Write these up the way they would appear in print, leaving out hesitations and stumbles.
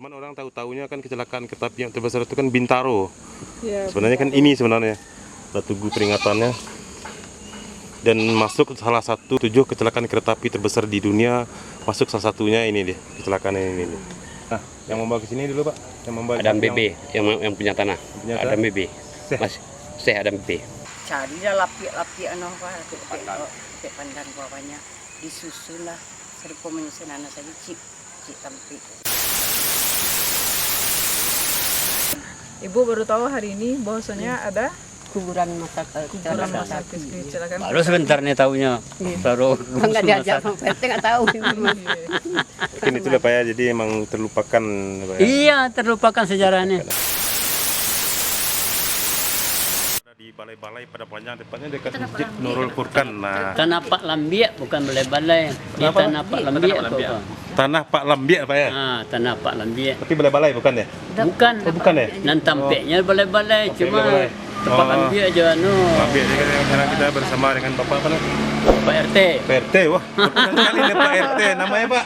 Cuman orang tahu-taunya kan kecelakaan kereta api yang terbesar itu kan Bintaro. Ya, Sebenarnya kan ini sebenarnya tugu peringatannya. Dan masuk salah satu 7 kecelakaan kereta api terbesar di dunia, masuk salah satunya ini deh, kecelakaan ini nih. Nah, yang membawa ke sini dulu Pak, yang membawa Adam BB yang punya tanah. punya Adam BB. Mas Syekh Adam BB. Cari dah lapi-lapi lapi pandan bawahnya disusun lah serupa menyusun anak saja cip tampi. Ibu baru tahu hari ini bahwasanya ada Kuburan masa kecelakaan. Baru sebentar nih taunya. Baru Enggak diajak sama PT enggak tahu. Mungkin itu lah Pak ya, jadi emang terlupakan Pak ya. Iya, terlupakan sejarahnya. Di balai-balai pada panjang tepatnya dekat Masjid Nurul Furqan. Nah, Tanah Pak Lambiak bukan balai-balai. Di Kenapa? Tanah Pak Lambiak kok, Pak. Tanah Pak Lambiak Pak ya. Ah, Tanah Pak Lambiak. Tapi balai-balai bukan ya? Bukan. Oh, bukan ya? Nan tampeknya balai-balai, cuma balai-balai. tempat Oh. Lambiak aja anu. Lambiak ini kan sekarang kita bersama dengan Bapak apa namanya? Pak RT, Pak RT. Wah, betul sekali nih Pak RT. Namanya Pak?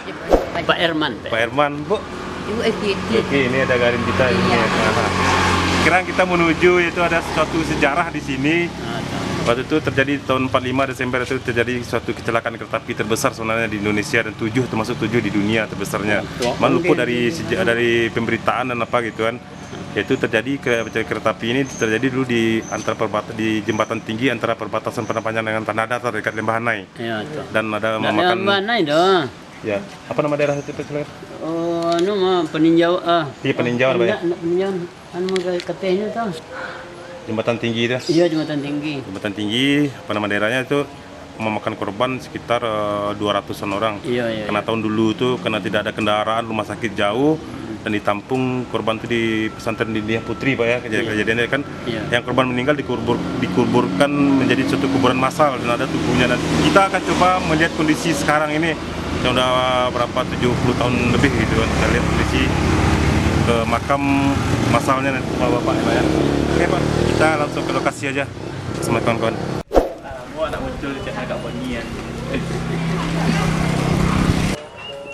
Pak Herman. Pak Herman, Bu. Ibu FGT. Oke, ini ada garin kita ini. Iya. Nah, sekarang kita menuju itu ada suatu sejarah di sini. Ah, tahu. Waktu itu terjadi tahun 45 Desember itu terjadi suatu kecelakaan kereta api terbesar sebenarnya di Indonesia dan 7 termasuk 7 di dunia terbesarnya. Luput dari pemberitaan dan apa gitu kan. Yaitu terjadi kereta api ini terjadi dulu di di jembatan tinggi antara perbatasan Penampajan dengan Tanah Datar dekat Lembah Hanai. Ya, tuh. Dan ada Dah memakan mana dah? ya, apa nama daerah itu Pak? Oh, anu mah peninjau Iya, peninjauan, Pak ya? Enggak peninjauan. Anu mah katanya tahu. Jembatan tinggi itu. Iya, jembatan tinggi. Jembatan tinggi, apa nama daerahnya itu memakan korban sekitar 200-an orang. Iya, iya. Karena tahun dulu itu karena tidak ada kendaraan, rumah sakit jauh dan ditampung korban itu di pesantren Diniyah Putri Pak ya. Kejadiannya kan yang korban meninggal dikuburkan menjadi suatu kuburan massal dan ada tubuhnya, dan kita akan coba melihat kondisi sekarang ini yang udah berapa 70 tahun lebih gitu kan. Kita lihat kondisi ke makam massalnya nanti Bapak ya. Oke Pak, kita langsung ke lokasi aja sama kawan-kawan. Anak muncul agak bonian.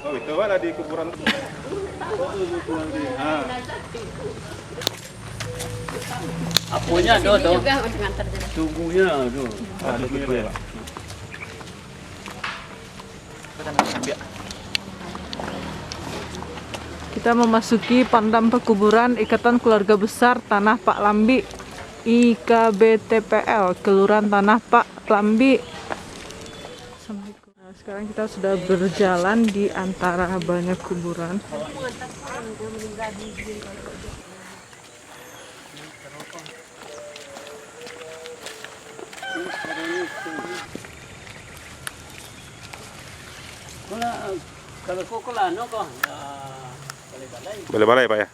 Oh itu ada di kuburan. Apanya ada tuh? Juga ngantar jalan. Tubuhnya aduh. Ada gitu ya Pak. Kita memasuki pandam pekuburan Ikatan Keluarga Besar Tanah Pak Lambi IKBTPL Kelurahan Tanah Pak Lambi. Nah, sekarang kita sudah berjalan di antara banyak kuburan. Kalau kok ano kok? Balai-balai. Balai-balai Pak ya.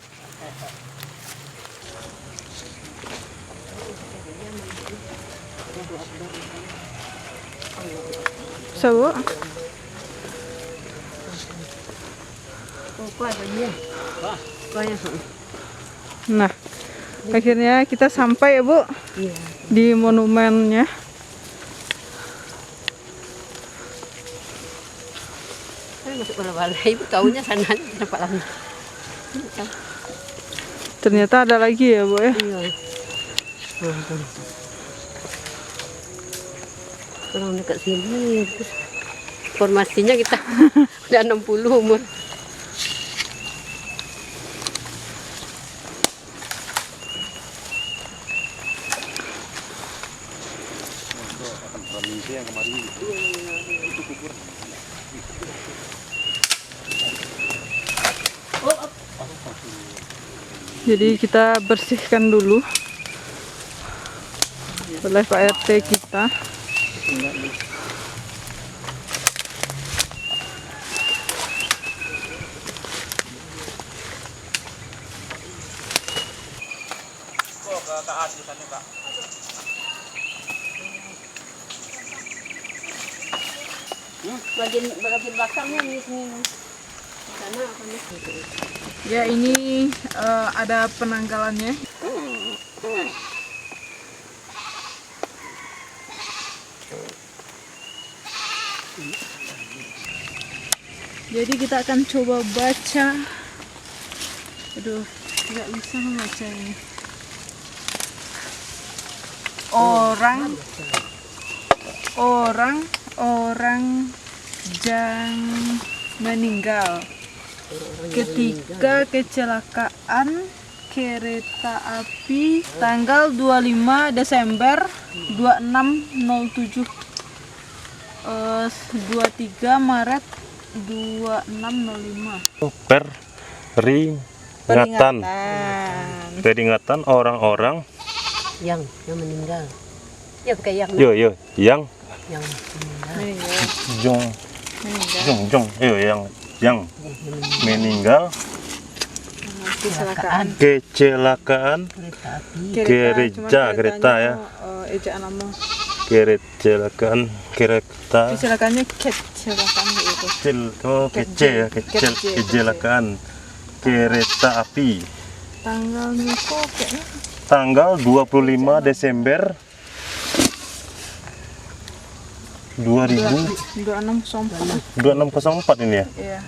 So, nah, akhirnya kita sampai ya Bu di monumennya. Masuk balai-balai, ibu taunya sana Pak Lambi. Ternyata ada lagi ya Bu ya. Iya. Kalau dekat sini informasinya kita udah 60 umur. Jadi kita bersihkan dulu oleh Pak RT kita. Bagian belakangnya ini sana apa nih? Ya ini ada penanggalannya. Jadi kita akan coba baca Aduh, tidak bisa membaca ini. Orang yang meninggal ketika kecelakaan kereta api tanggal 25 Desember 2607 23 Maret 2605. Peringatan orang-orang Yang meninggal. Ya bukan yang yang Meninggal. yang meninggal kecelakaan kereta ya. Ejaan nama. Kecelakaan kereta Kecelakaannya kecelakaan itu. kecelakaan kereta api Tanggalnya kok kayaknya tanggal 25 Desember 2604 ini ya. Iya,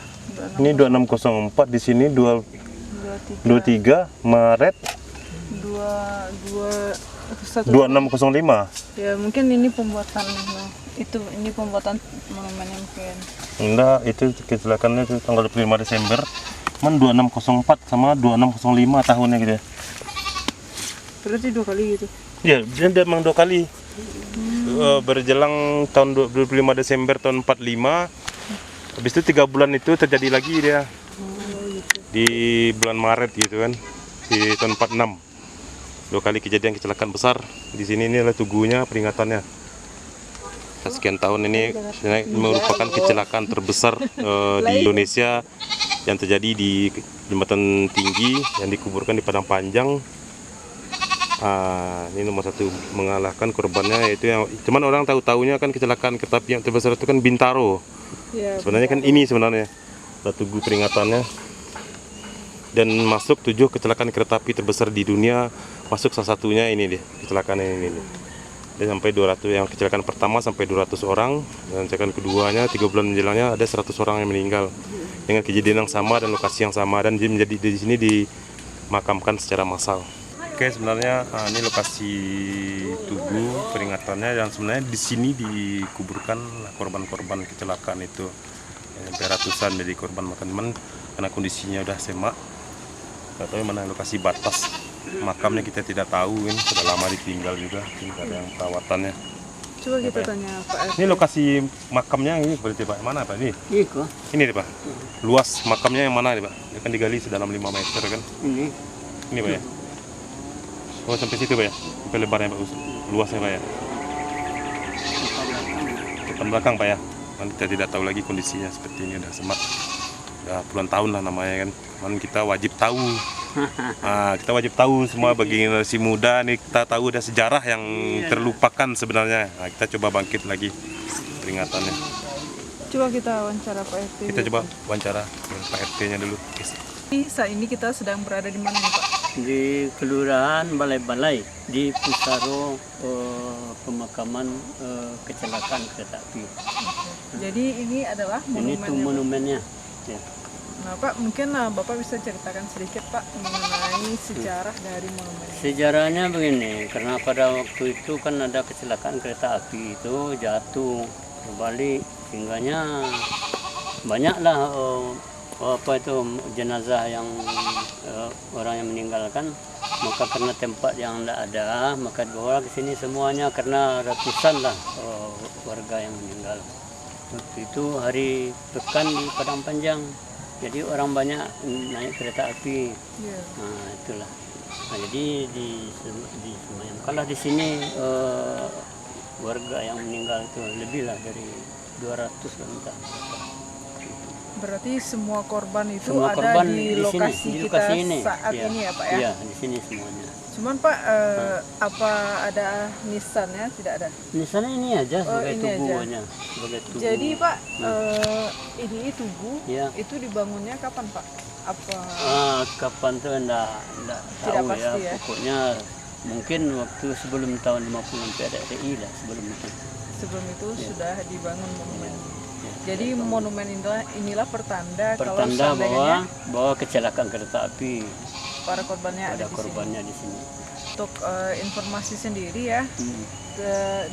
Ini 2604 di sini 23 Maret 2605. Ya mungkin ini pembuatan ini pembuatan monumennya mungkin. Enggak, itu kecelakaannya itu tanggal 25 Desember. Man 2604 sama 2605 tahunnya gitu ya. Berarti 2 kali gitu. Ya, dia memang 2 kali. Berjelang tahun 25 Desember tahun 45. Habis itu 3 bulan itu terjadi lagi dia. Di bulan Maret gitu kan. Di tahun 46. 2 kali kejadian kecelakaan besar. Di sini ini adalah tugunya peringatannya. Sekian tahun ini merupakan kecelakaan terbesar di Indonesia yang terjadi di jembatan tinggi yang dikuburkan di Padang Panjang. Ini nomor 1 mengalahkan korbannya, yaitu yang cuman orang tahu-taunya kan kecelakaan kereta api yang terbesar itu kan Bintaro. Ya, Sebenarnya kan ini sebenarnya tugu peringatannya. Dan masuk 7 kecelakaan kereta api terbesar di dunia, masuk salah satunya ini deh, kecelakaan ini nih. Dan sampai 200, yang kecelakaan pertama sampai 200 orang, dan kecelakaan keduanya 3 bulan menjelangnya ada 100 orang yang meninggal dengan kejadian yang sama dan lokasi yang sama, dan dia menjadi di sini dimakamkan secara massal. Oke, sebenarnya ini lokasi tugu peringatannya, dan sebenarnya di sini dikuburkan korban-korban kecelakaan itu. Sampai ratusan dari korban makanan, karena kondisinya udah semak. Nggak tahu mana lokasi batas makamnya, kita tidak tahu, ini sudah lama ditinggal juga, ini ada yang perawatannya. coba kita tanya Pak RT. Ini lokasi makamnya ini berarti Pak, mana Pak ini? Iko. Ini nih Pak, luas makamnya yang mana nih Pak? Dia kan digali sedalam 5 meter kan? Ini Pak ya? Oh sampai situ Pak ya? Sampai lebarnya Pak, luasnya Pak ya? Depan belakang Pak ya? Kan kita tidak tahu lagi kondisinya seperti ini, udah semak. Udah puluhan tahun lah namanya kan. Kan kita wajib tahu. Kita wajib tahu semua bagi generasi muda nih, kita tahu ada sejarah yang terlupakan sebenarnya. Kita coba bangkit lagi peringatannya. Coba kita wawancara Pak RT. Kita coba wawancara Pak RT-nya dulu. Saat ini kita sedang berada di mana nih Pak? Di Kelurahan Balai-Balai di Pusaro, pemakaman kecelakaan kereta api. Jadi ini adalah Ini tuh monumennya. Ya. Nah Pak, mungkin Bapak bisa ceritakan sedikit Pak mengenai sejarah dari monumen ini. Sejarahnya begini, karena pada waktu itu kan ada kecelakaan kereta api itu jatuh berbalik, sehingganya banyaklah jenazah yang orang yang meninggalkan. Maka karena tempat yang tidak ada, maka dibawa ke sini semuanya, karena ratusan lah warga yang meninggal. Waktu itu hari pekan di Padang Panjang, jadi orang banyak naik kereta api. Nah itulah. Nah, jadi disemayamkanlah di sini warga yang meninggal itu lebih lah dari 200 entah. Berarti semua korban itu Semua ada korban di lokasi di kita lokasi ini. saat Ya. ini ya Pak ya? Iya, di sini semuanya. Cuman Pak, apa ada nisannya? Tidak ada. Misalnya ini aja sebagai ini aja. tubuhnya, sebagai tubuh. Jadi Pak, ini tugu Ya. itu dibangunnya kapan Pak? Apa Kapan tuh enggak Tidak tahu pasti ya. Pokoknya mungkin waktu sebelum tahun 50 sampai ada RI lah sebelum itu. sebelum itu sudah dibangun monumen? Jadi monumen inilah pertanda kalau Pertanda seandainya bahwa kecelakaan kereta api para korbannya ada ada di sini. korbannya di sini. Untuk informasi sendiri ya,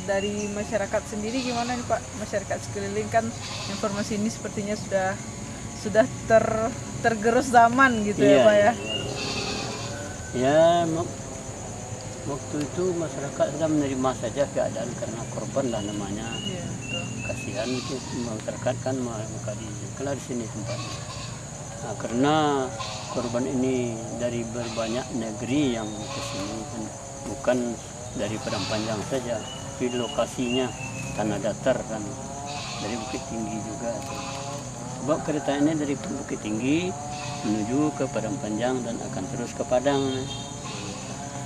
dari masyarakat sendiri gimana nih Pak? Masyarakat sekeliling kan informasi ini sepertinya sudah tergerus zaman gitu ya Pak ya. Ya, waktu itu masyarakat sudah menerima saja keadaan karena korban lah namanya. Iya, betul. Kasihan itu masyarakat kan maka kalau di sini tempatnya. Nah, karena korban ini dari berbanyak negeri yang ke sini kan, bukan dari Padang Panjang saja, tapi lokasinya tanah datar kan, dari Bukit Tinggi juga. Sebab kereta ini dari Bukit Tinggi menuju ke Padang Panjang dan akan terus ke Padang.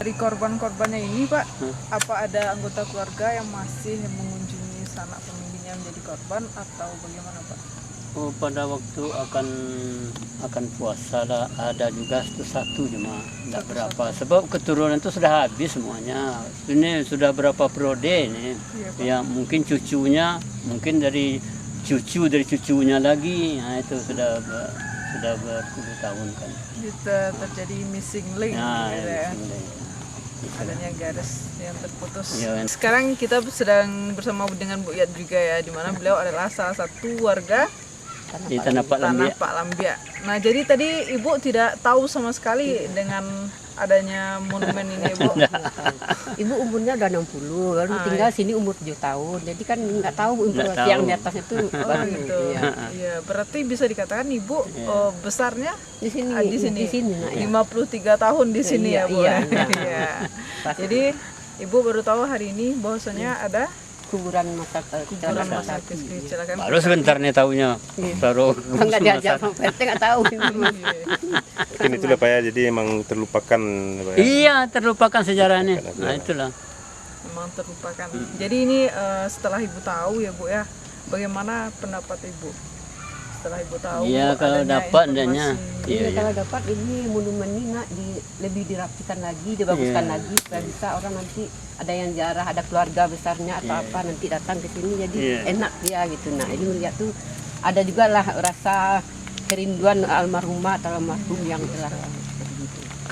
Dari korban-korbannya ini Pak, apa ada anggota keluarga yang masih mengunjungi sanak familinya menjadi korban atau bagaimana Pak? Oh, pada waktu akan puasa lah, ada juga satu cuma tidak berapa. Sebab keturunan itu sudah habis semuanya. Ini sudah berapa periode ini. Iya, Ya mungkin cucunya, mungkin dari cucunya lagi. Nah itu sudah berpuluh tahun kan. Terjadi missing link Nah, gitu ya. Adanya Adanya garis yang terputus. Ya, kan. Sekarang kita sedang bersama dengan Bu Yat juga ya, di mana beliau adalah salah satu warga di Tanah Pak Lambia. Pak Lambia. Nah, jadi tadi Ibu tidak tahu sama sekali dengan adanya monumen ini, Ibu. Ibu umurnya udah 60, baru tinggal sini umur 7 tahun. Jadi kan nggak tahu informasi tahu. yang di atas itu baru Gitu. iya. Iya, berarti bisa dikatakan Ibu besarnya Di sini, di sini. nak, ya. 53 tahun di sini Iya, ya, Bu. iya. Iya. Jadi Ibu baru tahu hari ini bahwasanya ada Kuburan kuburan masa kecelakaan. Baru sebentar nih tahunya. Baru Nggak diajak sama PT nggak tahu. Mungkin itulah Pak ya, jadi emang terlupakan Pak ya. Iya, terlupakan sejarahnya. Nah itulah. Memang terlupakan. Jadi ini setelah Ibu tahu ya Bu ya, bagaimana pendapat Ibu? Setelah Ibu tahu Iya, kalau adanya dapat informasi. adanya. Iya, Iya, kalau dapat ini monumen ini nak lebih dirapikan lagi, dibaguskan lagi supaya bisa orang nanti ada yang jarah, ada keluarga besarnya atau apa nanti datang ke sini jadi enak ya gitu. Nah ini melihat tuh ada juga lah rasa kerinduan almarhumah atau almarhum yang telah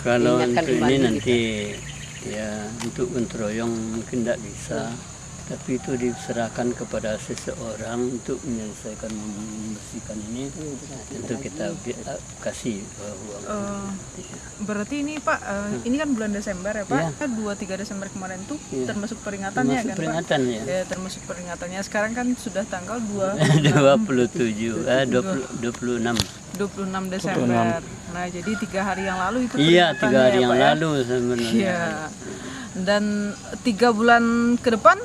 Kalau diingatkan untuk ini kembali nanti ya untuk Untroyong mungkin tidak bisa, tapi itu diserahkan kepada seseorang untuk menyelesaikan membersihkan ini. Tentu kita kasih uang. Berarti ini Pak, ini kan bulan Desember ya Pak, 2-3 Desember kemarin tuh termasuk peringatannya Termasuk kan peringatan Pak? ya. Ya, termasuk peringatannya. Sekarang kan sudah tanggal 26 Desember. Nah, jadi 3 hari yang lalu itu Iya, 3 hari ya, yang Pak, ya? lalu sebenarnya. Iya. Dan 3 bulan ke depan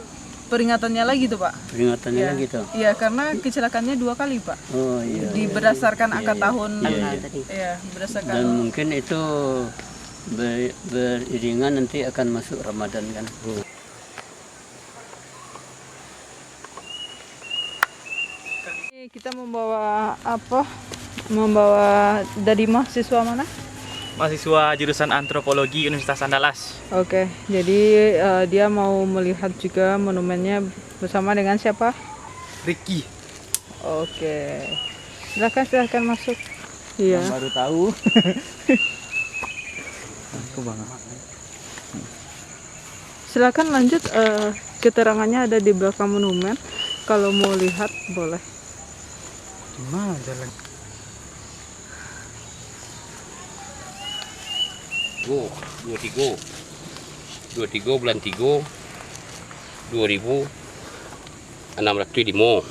peringatannya lagi tuh Pak. Peringatannya Iya. lagi tuh. Iya, karena kecelakaannya 2 kali Pak. Oh iya. Berdasarkan angka tahun. Iya. Iya, berdasarkan. Dan mungkin itu beriringan nanti akan masuk Ramadan kan. Kita membawa apa? Membawa dari mahasiswa mana? Mahasiswa jurusan Antropologi Universitas Andalas. Oke, jadi dia mau melihat juga monumennya bersama dengan siapa? Ricky. Oke, silahkan masuk. Iya. Baru tahu. Aku banget. Silakan lanjut, keterangannya ada di belakang monumen. Kalau mau lihat boleh. Gimana jalan? Go 23 bulan 3 2006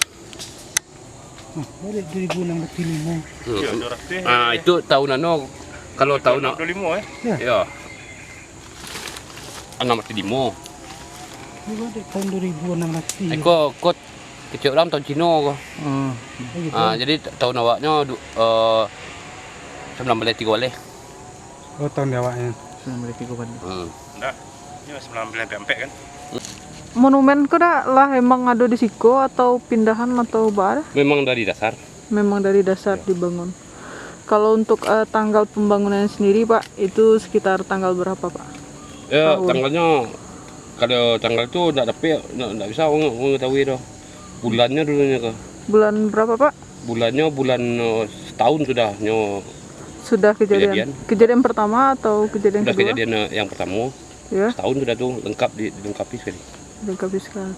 Boleh 2005. Iya, jorak tuh. Itu tahun kalau tahun 25 ya. ya 605. Ada tahun 2016. Kot kecil orang tahun Cina kok. Jadi tahun awaknya 1930 le. Oh tahun awaknya. 1930. Enggak. Ini masih 19 sampai kan. Monumen kuda lah emang ada di Siko atau pindahan atau bar? Memang dari dasar. Memang dari dasar dibangun. Kalau untuk tanggal pembangunan sendiri Pak, itu sekitar tanggal berapa Pak? Ya, Tahun. tanggalnya kalau tanggal itu enggak dapat, enggak bisa mengetahui dah. Bulannya dulunya ke. Bulan berapa Pak? Bulannya bulan setahun sudah Sudah kejadian. Kejadian pertama atau kejadian sudah kedua? kejadian yang pertama. Ya, Setahun sudah tuh dilengkapi sekali. lengkapi sekali.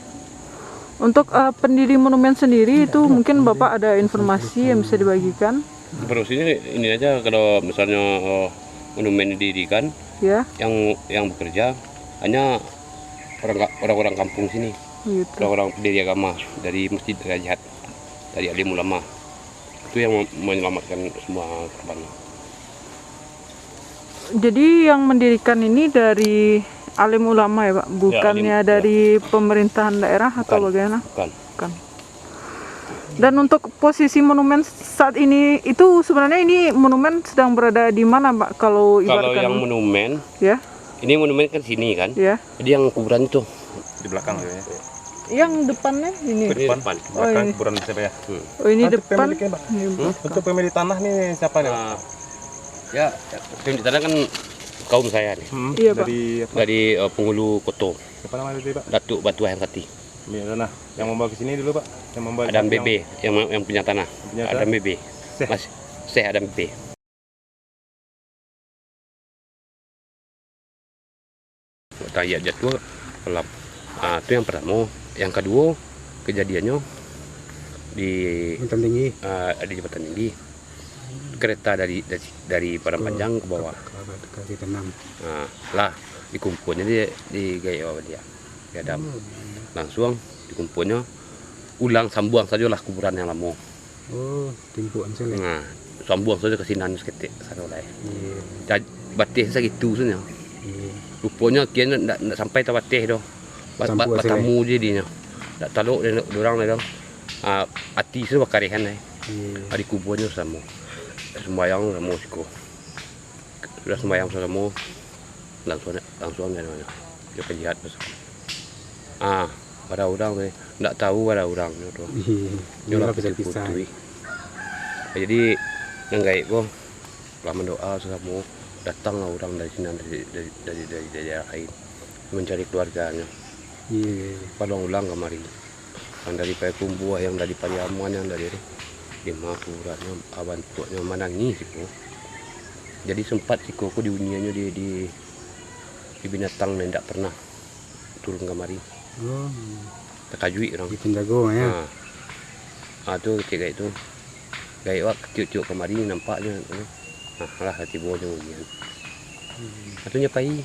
Untuk pendiri monumen sendiri itu mungkin Bapak ada informasi yang bisa dibagikan? Terus ini aja kalau misalnya monumen didirikan, Ya, yang bekerja hanya orang-orang kampung sini, gitu. orang-orang pendiri agama dari masjid Rajat, dari alim ulama. Itu yang menyelamatkan semua korban. Jadi yang mendirikan ini dari alim ulama ya Pak? Bukannya alim, dari pemerintahan daerah atau bagaimana? Bukan. Bukan. Dan untuk posisi monumen saat ini itu sebenarnya ini monumen sedang berada di mana Pak? Kalau Kalau ibaratkan yang monumen, ya, ini monumen kan sini kan. ya. Jadi yang kuburan itu Di belakang ya. Yang depannya ini. di depan. Belakang ini. kuburan siapa ya? Oh ini Untuk depan. pemiliknya, Pak? Ini belakang. Untuk pemilik tanah nih siapa nih? Pak? Ya, di sana kan kaum saya nih. Iya, Pak. Dari apa? Dari penghulu Koto, Siapa namanya tadi Pak? Datuk Batu Hayam Sati. Iya, nah, yang membawa ke sini dulu Pak. Yang membawa Adam BB yang punya tanah. punya Adam BB. Syekh. Mas Syekh Adam BB. Tahiyat jatuh kelap. Itu yang pertama. Yang kedua, kejadiannya di Jembatan tinggi. di jembatan tinggi. Kereta dari Padang Panjang ke bawah. Kaki tenang. Lah dikumpulnya di gaya dia. Dia Adam. Langsung dikumpulnya ulang sambung sajalah kuburan yang lama. Oh, timbukan sini. Nah, sambung saja ke sinan seketik sarolai. Iya. Batih segitu saja. Iya. Rupanya kian ndak sampai ke batih doh. Campur Batamu jadinya. Ndak taluk dia orang dah. Ati se bakarihan Iya. Hari kuburnya sama. Sembayang sama siko. Sudah sembayang sama langsung dia penjahat bersama. Pada orang ni ndak tahu pada orang tu. Iya. Nyolah Bisa-bisa. putih. Jadi yang gaib ko lah mendoa sesama datanglah orang dari sini dari daerah lain mencari keluarganya. Iya. Padang ulang kemari. Yang dari Payakumbuh, yang dari Pariaman, yang dari Lima Kuburannya, aban tuanya menangis siku. Jadi sempat siku aku diuniannya di binatang yang tidak pernah turun kemari. Oh, Terkajui orang. di penjago ya. Tu ketika itu gaya kecil-kecil kemari nampaknya. Lah hati bawahnya ujian. Satunya pai.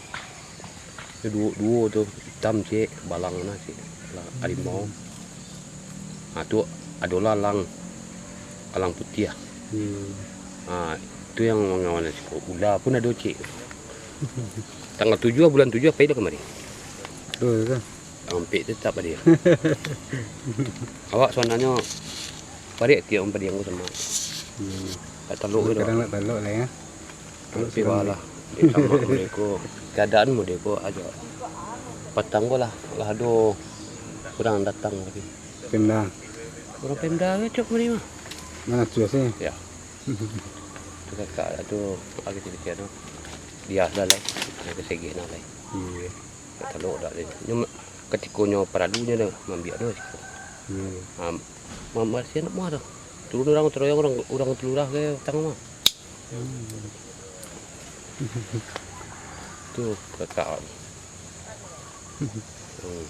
Dua tu hitam cek balang mana sih harimau. Tu ada alang putih. Iya. Itu yang mengawan sih. Ular pun ada cek. Tanggal 7 bulan 7 apa dia kemari? Betul kan? Hampir tetap dia. Awak sebenarnya parik tiap umpan yang sama. Tak teluk ke Kadang nak telok lah ya. Tapi walah. Dia sama mereka. Keadaan mereka aja. Petang ko lah ada kurang datang lagi. Pemda. Orang Pemda ke cok ni mah. Mana tu sih? Ya. Tu kakak tu agak cerita tu. Dia dah lah. Ada segi nak lah. Iya. Tak teluk dah dia. Cuma ketikanya peradunya dah mambiak dah. Iya. Mama sian nak mah dah. Turun orang teroyong orang telurah ke tang mah. Tu kakak.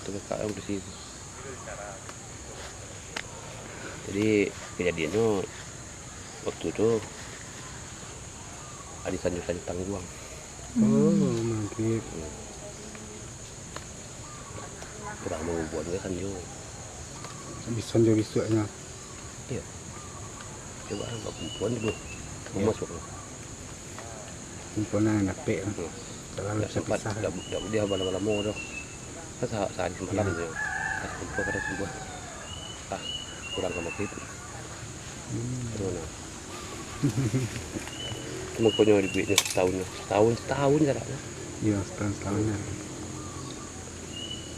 Tu kakak yang bersih. Jadi kejadiannya waktu itu ada sanjung tangguang. Oh, maghrib. Kurang mau buat ke sanjung. Habis sanjung besoknya. Iya. Coba buat perempuan dulu. Mau masuk. Kumpulan napik. Terlalu Sempat pisah. dia bala-bala mau dah. Sehari semalam dia. Kasih kumpul pada sebuah. Kurang ke maghrib. Mana? Cuma punya duitnya setahun jaraknya. Iya, setahun-setahun.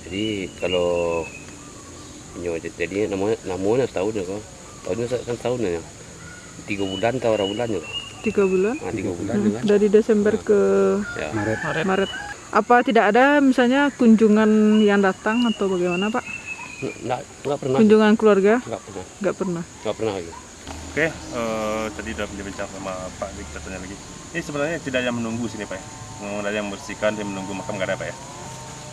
Jadi kalau jadi namanya setahun ya kok. Tahunnya kan tahun ya. 3 bulan atau berapa bulan ya? 3 bulan. 3 bulan kan. Dari Desember ke Ya. Maret. Maret. Apa tidak ada misalnya kunjungan yang datang atau bagaimana Pak? Nggak pernah. Kunjungan keluarga? Nggak pernah lagi. Oke, tadi udah bincang sama Pak, kita tanya lagi. Ini sebenarnya tidak ada yang menunggu sini Pak ya? Nggak ada yang bersihkan, dia menunggu makam nggak ada Pak ya?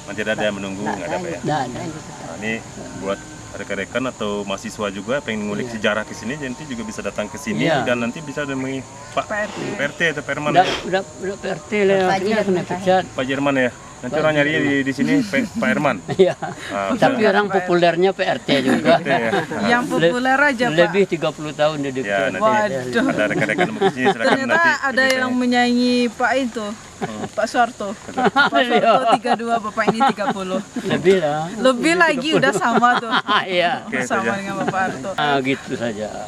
Nanti ada yang menunggu nggak ada Pak ya? Nggak ada. Nah, ini buat rekan-rekan atau mahasiswa juga pengen ngulik sejarah ke sini, nanti juga bisa datang ke sini Iya. dan nanti bisa nemui Pak PRT atau Pak Herman. Udah PRT lah, akhirnya kena pecat. Pak Jerman ya. Nanti orang nyari di sini Pak Herman. Iya. Ah, Tapi orang populernya PRT juga. ya. Yang populer aja Pak. Lebih 30 tahun dia di Ya, nanti Waduh. ada rekan-rekan di sini silakan Ternyata nanti ada yang menyaingi Pak itu, Pak Soeharto. Pak Soeharto 32, Bapak ini 30. Lebih lah. Lebih lagi udah sama tuh. Iya. Oke, Sama saja. dengan Bapak Harto. Gitu saja.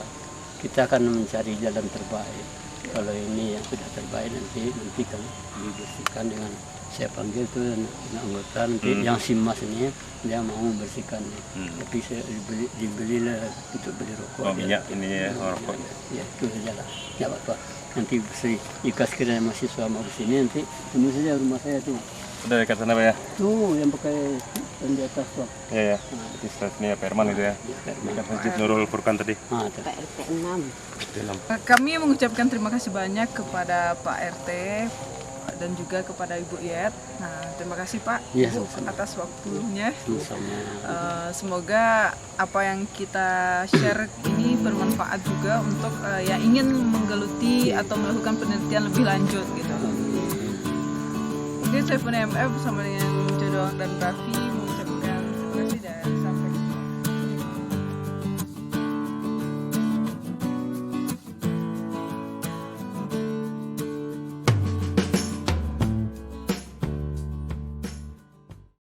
Kita akan mencari jalan terbaik. Kalau ini yang sudah terbaik nanti kan dibersihkan dengan saya panggil tuh anggota nanti yang simas ini dia mau membersihkannya. Tapi saya dibelilah untuk beli rokok. Oh, minyak ini ya, rokok. Ya itu saja lah. Ya apa. Nanti jika sekiranya mahasiswa mau kesini nanti temui saja rumah saya tuh. Udah dekat sana Pak ya? Tuh yang pakai yang di atas tuh. Iya ya. Di sebelah sini ya Pak Herman itu ya. Dekat Masjid Nurul Furqan tadi. Tuh. PRT 6. Kami mengucapkan terima kasih banyak kepada Pak RT dan juga kepada Ibu Yet. Nah, terima kasih Pak Ya, Ibu sama-sama. atas waktunya. Sama. Semoga apa yang kita share ini bermanfaat juga untuk yang ingin menggeluti atau melakukan penelitian lebih lanjut gitu. Oke, saya Puna MF bersama dengan Jodoh dan Raffi mengucapkan terima kasih dan